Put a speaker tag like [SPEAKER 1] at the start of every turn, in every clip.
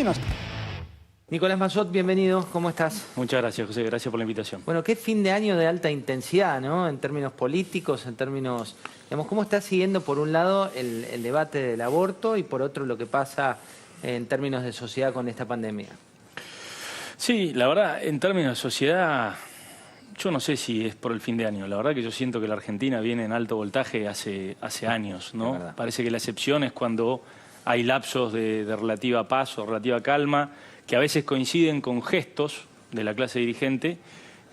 [SPEAKER 1] argentinos.
[SPEAKER 2] Nicolás Massot, bienvenido, ¿cómo estás?
[SPEAKER 3] Muchas gracias, José, gracias por la invitación.
[SPEAKER 2] Bueno, qué fin de año de alta intensidad, ¿no? En términos políticos, en términos... Digamos, ¿cómo estás siguiendo, por un lado, el debate del aborto y, por otro, lo que pasa en términos de sociedad con esta pandemia?
[SPEAKER 3] Sí, la verdad, en términos de sociedad, yo no sé si es por el fin de año. La verdad que yo siento que la Argentina viene en alto voltaje hace años, ¿no? Parece que la excepción es cuando hay lapsos de relativa paz o relativa calma, que a veces coinciden con gestos de la clase dirigente,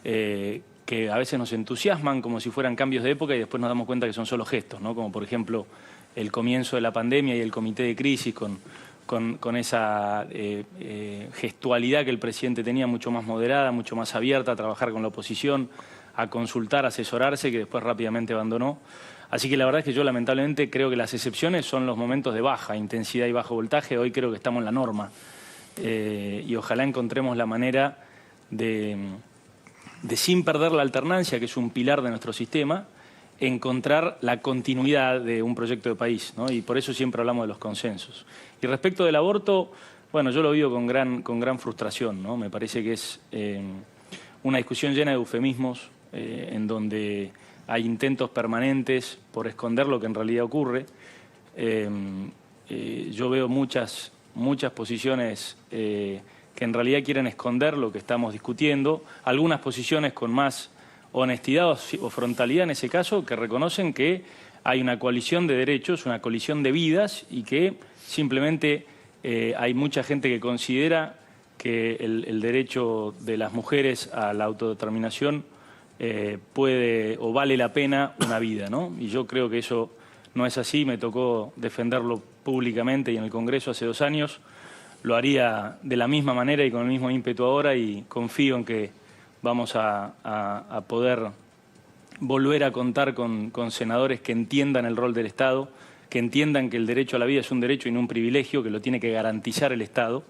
[SPEAKER 3] que a veces nos entusiasman como si fueran cambios de época y después nos damos cuenta que son solo gestos, ¿no? Como por ejemplo el comienzo de la pandemia y el comité de crisis con esa gestualidad que el presidente tenía, mucho más moderada, mucho más abierta a trabajar con la oposición, a consultar, a asesorarse, que después rápidamente abandonó. Así que la verdad es que yo lamentablemente creo que las excepciones son los momentos de baja intensidad y bajo voltaje. Hoy creo que estamos en la norma. Y ojalá encontremos la manera de sin perder la alternancia, que es un pilar de nuestro sistema, encontrar la continuidad de un proyecto de país, ¿no? Y por eso siempre hablamos de los consensos. Y respecto del aborto, bueno, yo lo vivo con gran frustración, ¿no? Me parece que es una discusión llena de eufemismos, en donde hay intentos permanentes por esconder lo que en realidad ocurre. Yo veo muchas posiciones que en realidad quieren esconder lo que estamos discutiendo, algunas posiciones con más honestidad o frontalidad en ese caso, que reconocen que hay una coalición de derechos, una colisión de vidas y que simplemente hay mucha gente que considera que el derecho de las mujeres a la autodeterminación puede o vale la pena una vida, ¿no? Y yo creo que eso no es así, me tocó defenderlo públicamente y en el Congreso hace 2 años, lo haría de la misma manera y con el mismo ímpetu ahora y confío en que vamos a poder volver a contar con senadores que entiendan el rol del Estado, que entiendan que el derecho a la vida es un derecho y no un privilegio, que lo tiene que garantizar el Estado,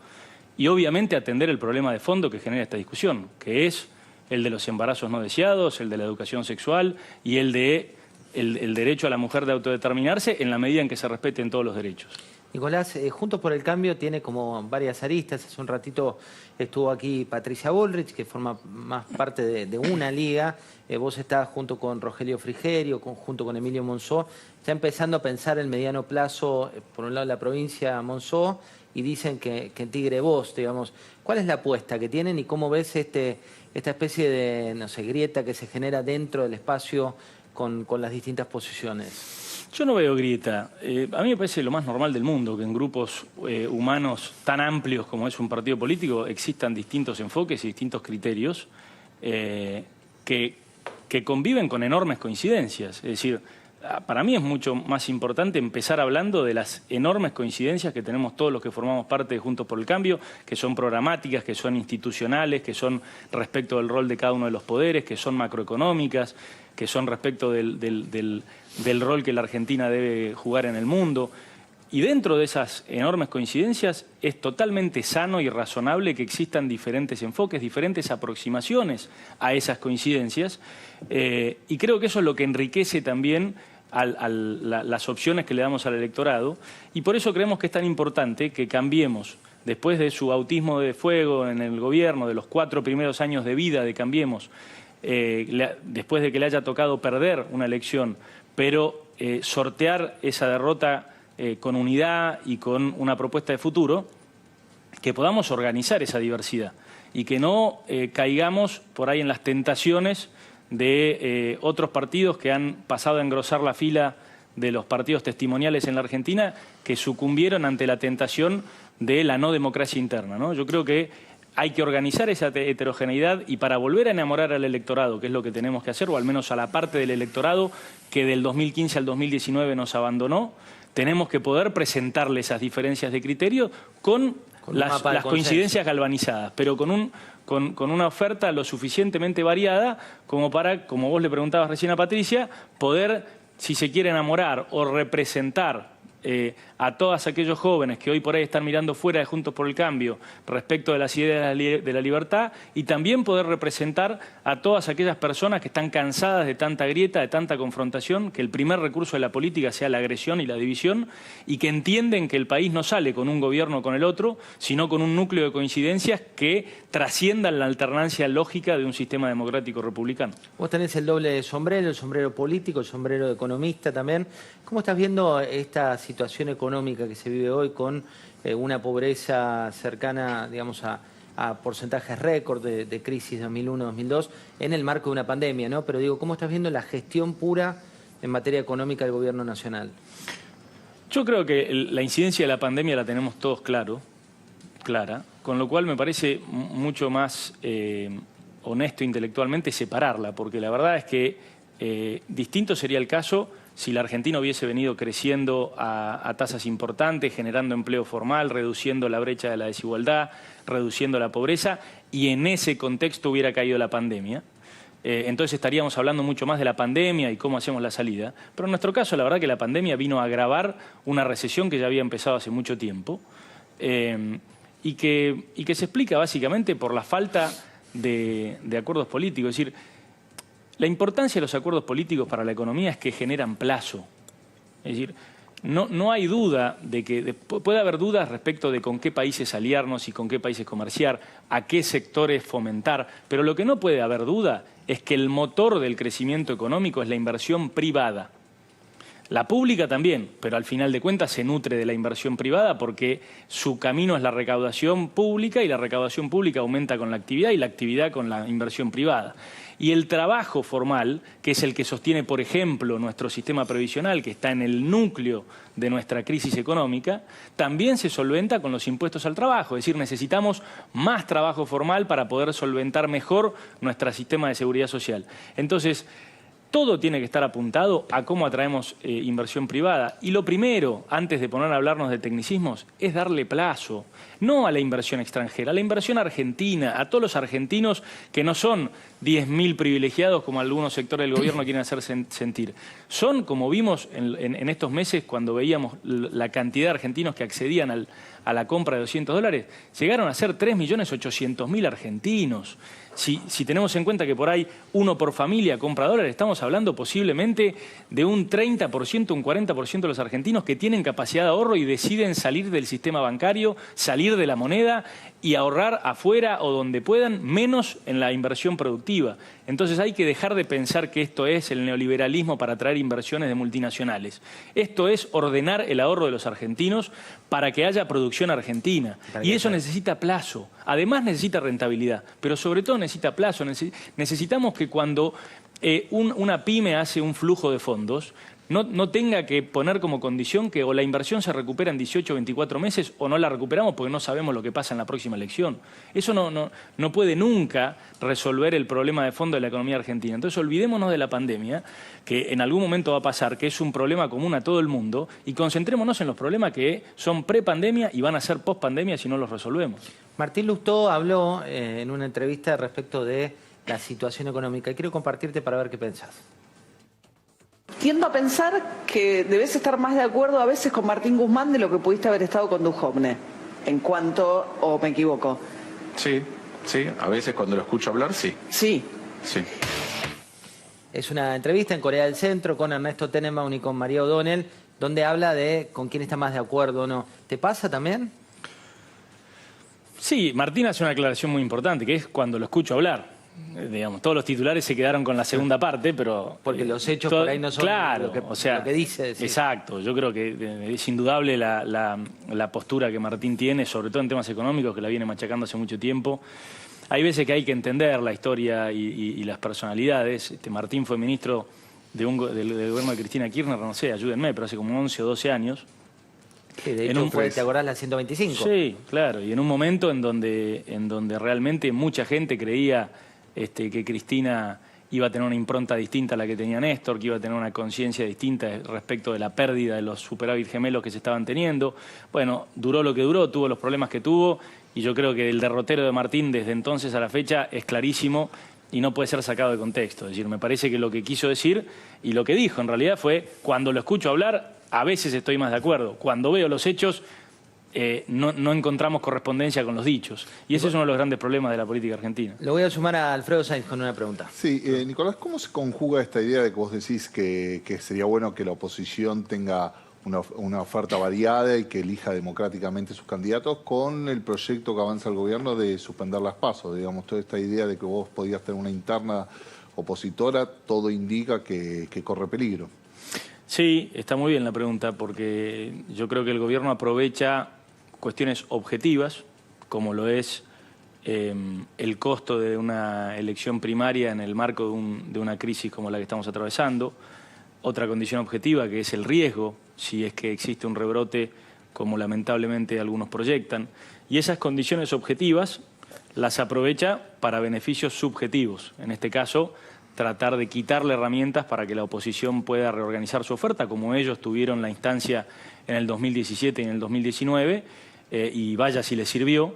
[SPEAKER 3] y obviamente atender el problema de fondo que genera esta discusión, que es el de los embarazos no deseados, el de la educación sexual y el derecho a la mujer de autodeterminarse en la medida en que se respeten todos los derechos.
[SPEAKER 2] Nicolás, Juntos por el Cambio tiene como varias aristas. Hace un ratito estuvo aquí Patricia Bullrich, que forma más parte de una liga. Vos estás junto con Rogelio Frigerio, junto con Emilio Monzó, ya empezando a pensar el mediano plazo, por un lado la provincia Monzó, y dicen que en Tigre vos, digamos. ¿Cuál es la apuesta que tienen y cómo ves esta especie de, no sé, grieta que se genera dentro del espacio con las distintas posiciones?
[SPEAKER 3] Yo no veo grieta. A mí me parece lo más normal del mundo que en grupos humanos tan amplios como es un partido político existan distintos enfoques y distintos criterios que conviven con enormes coincidencias. Es decir, para mí es mucho más importante empezar hablando de las enormes coincidencias que tenemos todos los que formamos parte de Juntos por el Cambio, que son programáticas, que son institucionales, que son respecto del rol de cada uno de los poderes, que son macroeconómicas, que son respecto del rol que la Argentina debe jugar en el mundo. Y dentro de esas enormes coincidencias es totalmente sano y razonable que existan diferentes enfoques, diferentes aproximaciones a esas coincidencias. Y creo que eso es lo que enriquece también las opciones que le damos al electorado. Y por eso creemos que es tan importante que cambiemos, después de su bautismo de fuego en el gobierno, de los 4 primeros años de vida de Cambiemos, después de que le haya tocado perder una elección, pero sortear esa derrota con unidad y con una propuesta de futuro, que podamos organizar esa diversidad y que no caigamos por ahí en las tentaciones de otros partidos que han pasado a engrosar la fila de los partidos testimoniales en la Argentina, que sucumbieron ante la tentación de la no democracia interna, ¿no? Yo creo que hay que organizar esa heterogeneidad y para volver a enamorar al electorado, que es lo que tenemos que hacer, o al menos a la parte del electorado que del 2015 al 2019 nos abandonó, tenemos que poder presentarle esas diferencias de criterio con las coincidencias galvanizadas, pero con una oferta lo suficientemente variada como para, como vos le preguntabas recién a Patricia, poder, si se quiere enamorar o representar a todos aquellos jóvenes que hoy por ahí están mirando fuera de Juntos por el Cambio respecto de las ideas de la libertad, y también poder representar a todas aquellas personas que están cansadas de tanta grieta, de tanta confrontación, que el primer recurso de la política sea la agresión y la división, y que entienden que el país no sale con un gobierno o con el otro, sino con un núcleo de coincidencias que trasciendan la alternancia lógica de un sistema democrático republicano.
[SPEAKER 2] Vos tenés el doble sombrero, el sombrero político, el sombrero de economista también. ¿Cómo estás viendo esta situación económica que se vive hoy con una pobreza cercana, digamos, a porcentajes récord de crisis 2001-2002 en el marco de una pandemia, ¿no? Pero digo, ¿cómo estás viendo la gestión pura en materia económica del gobierno nacional?
[SPEAKER 3] Yo creo que la incidencia de la pandemia la tenemos todos clara, con lo cual me parece mucho más honesto intelectualmente separarla, porque la verdad es que distinto sería el caso si la Argentina hubiese venido creciendo a tasas importantes, generando empleo formal, reduciendo la brecha de la desigualdad, reduciendo la pobreza, y en ese contexto hubiera caído la pandemia. Entonces estaríamos hablando mucho más de la pandemia y cómo hacemos la salida. Pero en nuestro caso, la verdad que la pandemia vino a agravar una recesión que ya había empezado hace mucho tiempo y que se explica básicamente por la falta de acuerdos políticos. Es decir, la importancia de los acuerdos políticos para la economía es que generan plazo. Es decir, no hay duda de que puede haber dudas respecto de con qué países aliarnos y con qué países comerciar, a qué sectores fomentar, pero lo que no puede haber duda es que el motor del crecimiento económico es la inversión privada. La pública también, pero al final de cuentas se nutre de la inversión privada porque su camino es la recaudación pública y la recaudación pública aumenta con la actividad y la actividad con la inversión privada. Y el trabajo formal, que es el que sostiene, por ejemplo, nuestro sistema previsional, que está en el núcleo de nuestra crisis económica, también se solventa con los impuestos al trabajo. Es decir, necesitamos más trabajo formal para poder solventar mejor nuestro sistema de seguridad social. Entonces, todo tiene que estar apuntado a cómo atraemos inversión privada. Y lo primero, antes de poner a hablarnos de tecnicismos, es darle plazo. No a la inversión extranjera, a la inversión argentina, a todos los argentinos que no son 10.000 privilegiados como algunos sectores del gobierno quieren hacer sentir. Son, como vimos en estos meses cuando veíamos la cantidad de argentinos que accedían a la compra de $200, llegaron a ser 3.800.000 argentinos. Si tenemos en cuenta que por ahí uno por familia compra dólares, estamos hablando posiblemente de un 30%, un 40% de los argentinos que tienen capacidad de ahorro y deciden salir del sistema bancario, salir de la moneda y ahorrar afuera o donde puedan, menos en la inversión productiva. Entonces hay que dejar de pensar que esto es el neoliberalismo para atraer inversiones de multinacionales. Esto es ordenar el ahorro de los argentinos para que haya producción argentina. Y eso necesita plazo. Además necesita rentabilidad, pero sobre todo necesita plazo. Necesitamos que cuando una pyme hace un flujo de fondos, no tenga que poner como condición que o la inversión se recupera en 18 o 24 meses o no la recuperamos porque no sabemos lo que pasa en la próxima elección. Eso no puede nunca resolver el problema de fondo de la economía argentina. Entonces olvidémonos de la pandemia, que en algún momento va a pasar, que es un problema común a todo el mundo, y concentrémonos en los problemas que son pre-pandemia y van a ser post-pandemia si no los resolvemos.
[SPEAKER 2] Martín Lustó habló en una entrevista respecto de la situación económica. Quiero compartirte para ver qué pensás.
[SPEAKER 1] Tiendo a pensar que debes estar más de acuerdo a veces con Martín Guzmán de lo que pudiste haber estado con Duhovne, en cuanto, o me equivoco.
[SPEAKER 4] Sí, a veces cuando lo escucho hablar, sí.
[SPEAKER 1] Sí.
[SPEAKER 4] Sí.
[SPEAKER 2] Es una entrevista en Corea del Centro con Ernesto Tenenbaum y con María O'Donnell, donde habla de con quién está más de acuerdo o no. ¿Te pasa también?
[SPEAKER 3] Sí, Martín hace una aclaración muy importante, que es cuando lo escucho hablar. Digamos, todos los titulares se quedaron con la segunda parte, pero...
[SPEAKER 2] Porque los hechos por ahí no son
[SPEAKER 3] claro,
[SPEAKER 2] lo que dice. Sí.
[SPEAKER 3] Exacto, yo creo que es indudable la postura que Martín tiene, sobre todo en temas económicos, que la viene machacando hace mucho tiempo. Hay veces que hay que entender la historia y las personalidades. Martín fue ministro del gobierno de Cristina Kirchner, no sé, ayúdenme, pero hace como 11 o 12 años.
[SPEAKER 2] Sí, de hecho, ¿te acordás la 125?
[SPEAKER 3] Sí, claro, y en un momento en donde realmente mucha gente creía que Cristina iba a tener una impronta distinta a la que tenía Néstor, que iba a tener una conciencia distinta respecto de la pérdida de los superávit gemelos que se estaban teniendo. Bueno, duró lo que duró, tuvo los problemas que tuvo, y yo creo que el derrotero de Martín desde entonces a la fecha es clarísimo y no puede ser sacado de contexto. Es decir, me parece que lo que quiso decir y lo que dijo en realidad fue, cuando lo escucho hablar, a veces estoy más de acuerdo. Cuando veo los hechos, no encontramos correspondencia con los dichos. Y ese es uno de los grandes problemas de la política argentina.
[SPEAKER 2] Lo voy a sumar a Alfredo Sainz con una pregunta.
[SPEAKER 5] Sí, Nicolás, ¿cómo se conjuga esta idea de que vos decís que sería bueno que la oposición tenga una oferta variada y que elija democráticamente sus candidatos con el proyecto que avanza el gobierno de suspender las PASO? Digamos, toda esta idea de que vos podías tener una interna opositora, todo indica que corre peligro.
[SPEAKER 3] Sí, está muy bien la pregunta, porque yo creo que el gobierno aprovecha cuestiones objetivas, como lo es el costo de una elección primaria en el marco de una crisis como la que estamos atravesando. Otra condición objetiva, que es el riesgo, si es que existe un rebrote, como lamentablemente algunos proyectan. Y esas condiciones objetivas las aprovecha para beneficios subjetivos. En este caso, tratar de quitarle herramientas para que la oposición pueda reorganizar su oferta, como ellos tuvieron la instancia en el 2017 y en el 2019, y vaya si les sirvió.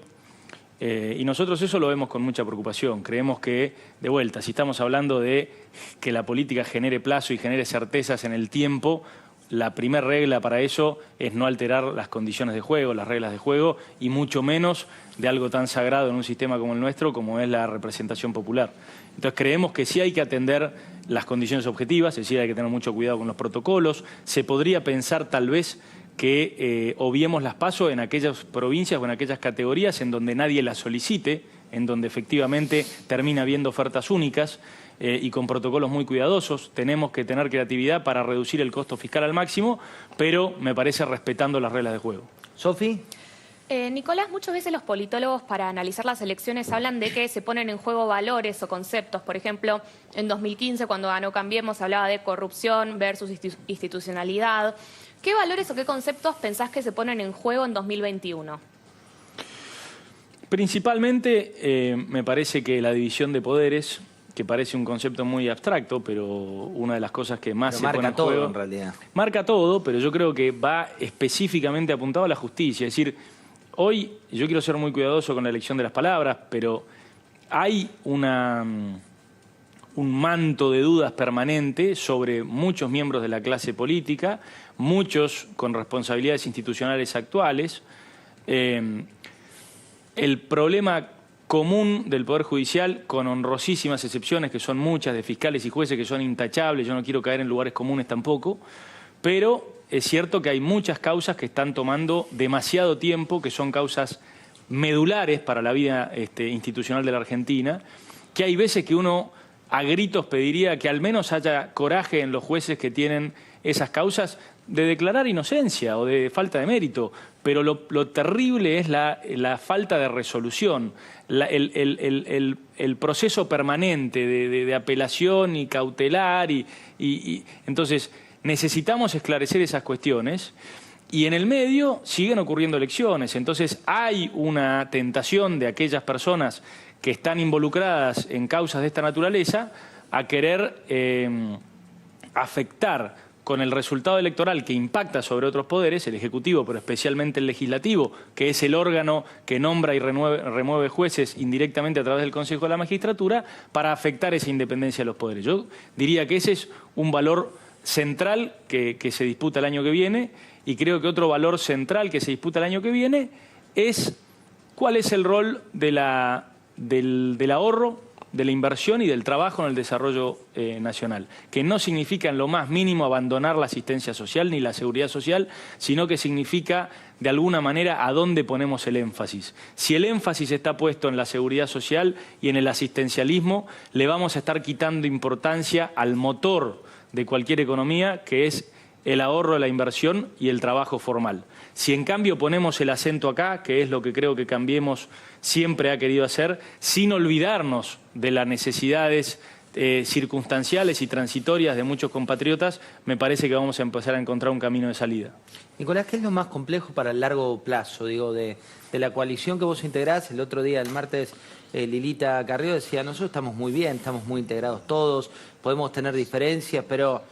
[SPEAKER 3] Y nosotros eso lo vemos con mucha preocupación. Creemos que, de vuelta, si estamos hablando de que la política genere plazo y genere certezas en el tiempo, la primera regla para eso es no alterar las condiciones de juego, las reglas de juego, y mucho menos de algo tan sagrado en un sistema como el nuestro, como es la representación popular. Entonces creemos que sí hay que atender las condiciones objetivas, es decir, hay que tener mucho cuidado con los protocolos. Se podría pensar tal vez que obviemos las PASO en aquellas provincias o en aquellas categorías en donde nadie las solicite, en donde efectivamente termina habiendo ofertas únicas y con protocolos muy cuidadosos. Tenemos que tener creatividad para reducir el costo fiscal al máximo, pero me parece respetando las reglas de juego.
[SPEAKER 2] Sofi.
[SPEAKER 6] Nicolás, muchas veces los politólogos para analizar las elecciones hablan de que se ponen en juego valores o conceptos. Por ejemplo, en 2015, cuando ganó Cambiemos, hablaba de corrupción versus institucionalidad. ¿Qué valores o qué conceptos pensás que se ponen en juego en 2021?
[SPEAKER 3] Principalmente me parece que la división de poderes, que parece un concepto muy abstracto, pero una de las cosas que más se pone en juego... Marca todo,
[SPEAKER 2] en realidad.
[SPEAKER 3] Marca todo, pero yo creo que va específicamente apuntado a la justicia. Es decir, hoy, yo quiero ser muy cuidadoso con la elección de las palabras, pero hay un manto de dudas permanente sobre muchos miembros de la clase política, muchos con responsabilidades institucionales actuales. El problema común del Poder Judicial, con honrosísimas excepciones, que son muchas, de fiscales y jueces que son intachables, yo no quiero caer en lugares comunes tampoco, pero es cierto que hay muchas causas que están tomando demasiado tiempo, que son causas medulares para la vida institucional de la Argentina, que hay veces que uno a gritos pediría que al menos haya coraje en los jueces que tienen esas causas de declarar inocencia o de falta de mérito, pero lo terrible es la falta de resolución, el proceso permanente de apelación y cautelar, y entonces necesitamos esclarecer esas cuestiones. Y en el medio siguen ocurriendo elecciones, entonces hay una tentación de aquellas personas que están involucradas en causas de esta naturaleza a querer afectar con el resultado electoral que impacta sobre otros poderes, el Ejecutivo, pero especialmente el Legislativo, que es el órgano que nombra y remueve jueces indirectamente a través del Consejo de la Magistratura, para afectar esa independencia de los poderes. Yo diría que ese es un valor central que se disputa el año que viene, y creo que otro valor central que se disputa el año que viene es cuál es el rol del ahorro, de la inversión y del trabajo en el desarrollo nacional, que no significa en lo más mínimo abandonar la asistencia social ni la seguridad social, sino que significa de alguna manera a dónde ponemos el énfasis. Si el énfasis está puesto en la seguridad social y en el asistencialismo, le vamos a estar quitando importancia al motor de cualquier economía, que es el ahorro, la inversión y el trabajo formal. Si en cambio ponemos el acento acá, que es lo que creo que Cambiemos siempre ha querido hacer, sin olvidarnos de las necesidades circunstanciales y transitorias de muchos compatriotas, me parece que vamos a empezar a encontrar un camino de salida.
[SPEAKER 2] Nicolás, ¿qué es lo más complejo para el largo plazo, digo, de la coalición que vos integrás? El otro día, el martes, Lilita Carrió decía, nosotros estamos muy bien, estamos muy integrados todos, podemos tener diferencias, pero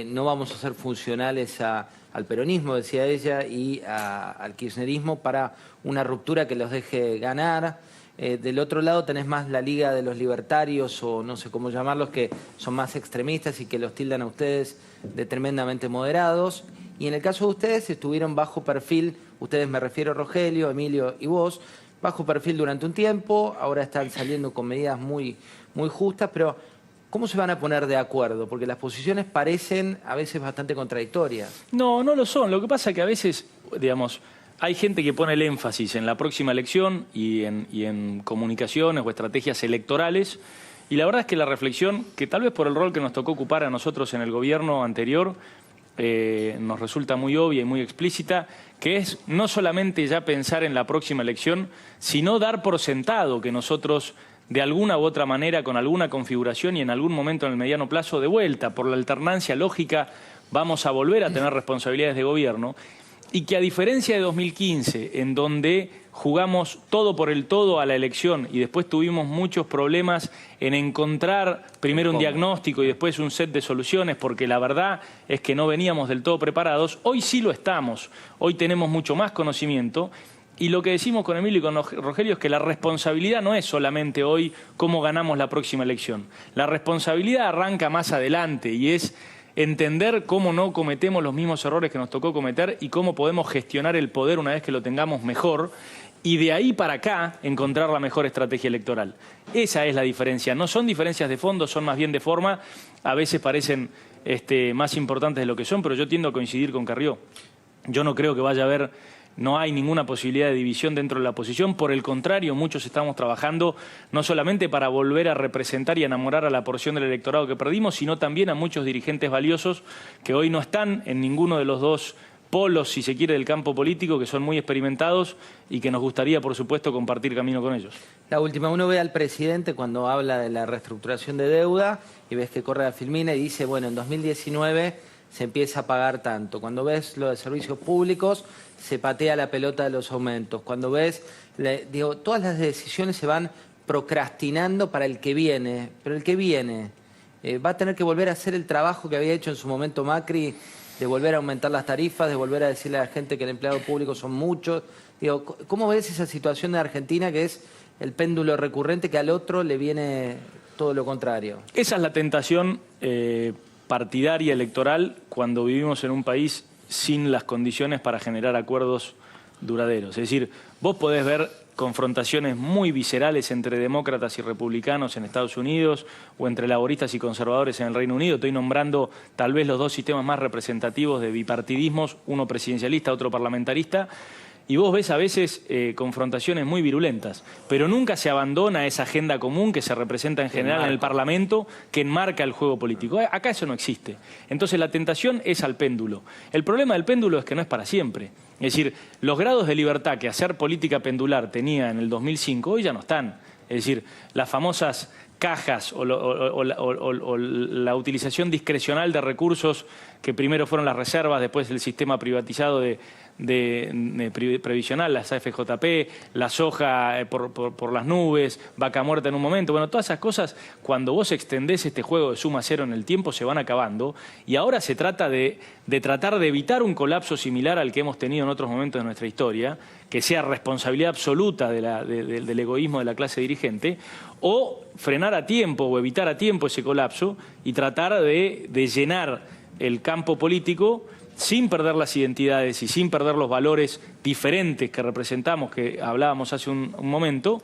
[SPEAKER 2] no vamos a ser funcionales al peronismo, decía ella, y al kirchnerismo para una ruptura que los deje ganar. Del otro lado tenés más la Liga de los Libertarios, o no sé cómo llamarlos, que son más extremistas y que los tildan a ustedes de tremendamente moderados. Y en el caso de ustedes estuvieron bajo perfil, ustedes me refiero a Rogelio, Emilio y vos, bajo perfil durante un tiempo, ahora están saliendo con medidas muy justas, pero ¿cómo se van a poner de acuerdo? Porque las posiciones parecen a veces bastante contradictorias.
[SPEAKER 3] No, no lo son. Lo que pasa es que a veces, digamos, hay gente que pone el énfasis en la próxima elección y en comunicaciones o estrategias electorales. Y la verdad es que la reflexión, que tal vez por el rol que nos tocó ocupar a nosotros en el gobierno anterior, nos resulta muy obvia y muy explícita, que es no solamente ya pensar en la próxima elección, sino dar por sentado que nosotros, de alguna u otra manera, con alguna configuración y en algún momento en el mediano plazo, de vuelta, por la alternancia lógica, vamos a volver a tener responsabilidades de gobierno. Y que a diferencia de 2015, en donde jugamos todo por el todo a la elección y después tuvimos muchos problemas en encontrar primero un diagnóstico y después un set de soluciones, porque la verdad es que no veníamos del todo preparados, hoy sí lo estamos, hoy tenemos mucho más conocimiento. Y lo que decimos con Emilio y con Rogelio es que la responsabilidad no es solamente hoy cómo ganamos la próxima elección. La responsabilidad arranca más adelante y es entender cómo no cometemos los mismos errores que nos tocó cometer y cómo podemos gestionar el poder una vez que lo tengamos mejor, y de ahí para acá encontrar la mejor estrategia electoral. Esa es la diferencia. No son diferencias de fondo, son más bien de forma. A veces parecen más importantes de lo que son, pero yo tiendo a coincidir con Carrió. Yo no creo que vaya a haber... No hay ninguna posibilidad de división dentro de la oposición. Por el contrario, muchos estamos trabajando no solamente para volver a representar y enamorar a la porción del electorado que perdimos, sino también a muchos dirigentes valiosos que hoy no están en ninguno de los dos polos, si se quiere, del campo político, que son muy experimentados y que nos gustaría, por supuesto, compartir camino con ellos.
[SPEAKER 2] La última, uno ve al presidente cuando habla de la reestructuración de deuda y ves que corre a Filmina y dice, bueno, en 2019... se empieza a pagar tanto. Cuando ves lo de servicios públicos, se patea la pelota de los aumentos. Cuando ves, digo, todas las decisiones se van procrastinando para el que viene. Pero el que viene va a tener que volver a hacer el trabajo que había hecho en su momento Macri, de volver a aumentar las tarifas, de volver a decirle a la gente que el empleado público son muchos. Digo, ¿cómo ves esa situación de Argentina que es el péndulo recurrente que al otro le viene todo lo contrario?
[SPEAKER 3] Esa es la tentación partidaria electoral cuando vivimos en un país sin las condiciones para generar acuerdos duraderos. Es decir, vos podés ver confrontaciones muy viscerales entre demócratas y republicanos en Estados Unidos o entre laboristas y conservadores en el Reino Unido. Estoy nombrando tal vez los dos sistemas más representativos de bipartidismos, uno presidencialista, otro parlamentarista. Y vos ves a veces confrontaciones muy virulentas, pero nunca se abandona esa agenda común que se representa en general en el Parlamento, que enmarca el juego político. Acá eso no existe. Entonces la tentación es al péndulo. El problema del péndulo es que no es para siempre. Es decir, los grados de libertad que hacer política pendular tenía en el 2005 hoy ya no están. Es decir, las famosas cajas o la utilización discrecional de recursos que primero fueron las reservas, después el sistema privatizado previsional, las AFJP, la soja por las nubes, vaca muerta en un momento. Bueno, todas esas cosas, cuando vos extendés este juego de suma cero en el tiempo, se van acabando. Y ahora se trata de tratar de evitar un colapso similar al que hemos tenido en otros momentos de nuestra historia, que sea responsabilidad absoluta del egoísmo de la clase dirigente, o frenar a tiempo o evitar a tiempo ese colapso y tratar de llenar el campo político sin perder las identidades y sin perder los valores diferentes que representamos, que hablábamos hace un momento,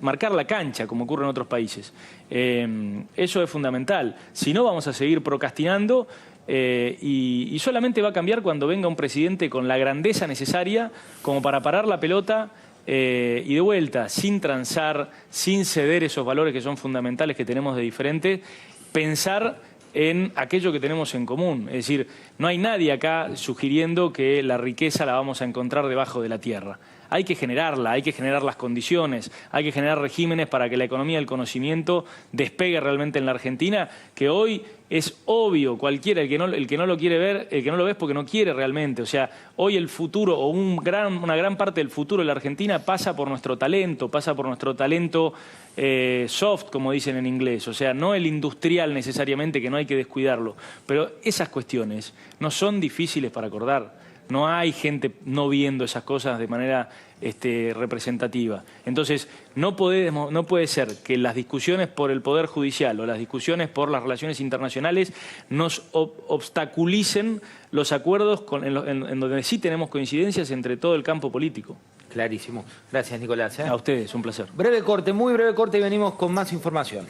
[SPEAKER 3] marcar la cancha, como ocurre en otros países. Eso es fundamental. Si no, vamos a seguir procrastinando y solamente va a cambiar cuando venga un presidente con la grandeza necesaria como para parar la pelota y de vuelta, sin transar, sin ceder esos valores que son fundamentales que tenemos de diferente, pensar en aquello que tenemos en común. Es decir, no hay nadie acá sugiriendo que la riqueza la vamos a encontrar debajo de la tierra. Hay que generarla, hay que generar las condiciones, hay que generar regímenes para que la economía del conocimiento despegue realmente en la Argentina, que hoy es obvio, cualquiera, el que no lo quiere ver, el que no lo ve es porque no quiere realmente. O sea, hoy el futuro, o una gran parte del futuro de la Argentina pasa por nuestro talento soft, como dicen en inglés. O sea, no el industrial necesariamente, que no hay que descuidarlo. Pero esas cuestiones no son difíciles para acordar. no hay gente no viendo esas cosas de manera representativa. Entonces, no puede ser que las discusiones por el Poder Judicial o las discusiones por las relaciones internacionales nos obstaculicen los acuerdos en donde sí tenemos coincidencias entre todo el campo político.
[SPEAKER 2] Clarísimo. Gracias, Nicolás.
[SPEAKER 3] A ustedes, un placer.
[SPEAKER 2] Breve corte, muy breve corte y venimos con más información.